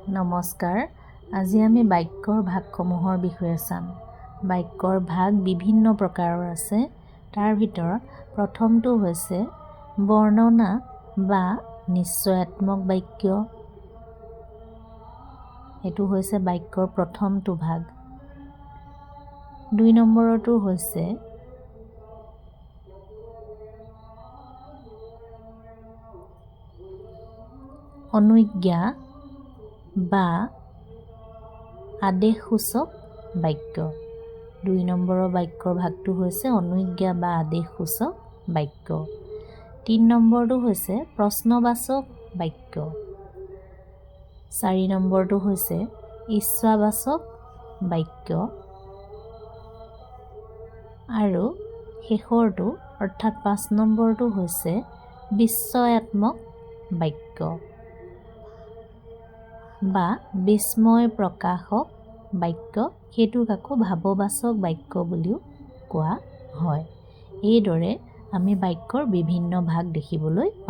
নমস্কাৰ। আজি আমি বাক্যৰ ভাগসমূহৰ বিষয়ে চাম। বাক্যৰ ভাগ বিভিন্ন প্ৰকাৰৰ আছে। তাৰ ভিতৰত প্ৰথমটো হৈছে বৰ্ণনা বা নিশ্চয়াত্মক বাক্য। এইটো হৈছে বাক্যৰ প্ৰথমটো ভাগ। ২ নম্বৰটো হৈছে অনুজ্ঞা বা আদেশসূচক বাক্য। ২ নম্বৰৰ বাক্যৰ ভাগটো হৈছে অনুজ্ঞা বা আদেশসূচক বাক্য। ৩ নম্বৰটো হৈছে প্ৰশ্নবাচক বাক্য। ৪ নম্বৰটো হৈছে ইচ্ছাবাচক বাক্য। আৰু শেষৰটো অৰ্থাৎ ৫ নম্বৰটো হৈছে বিস্ময়াত্মক বাক্য বা বিস্ময় প্ৰকাশক বাক্য। সেইটোক আকৌ ভাৱবাচক বাক্য বুলিও কোৱা হয়। এইদৰে আমি বাক্যৰ বিভিন্ন ভাগ দেখিবলৈ পাওঁ।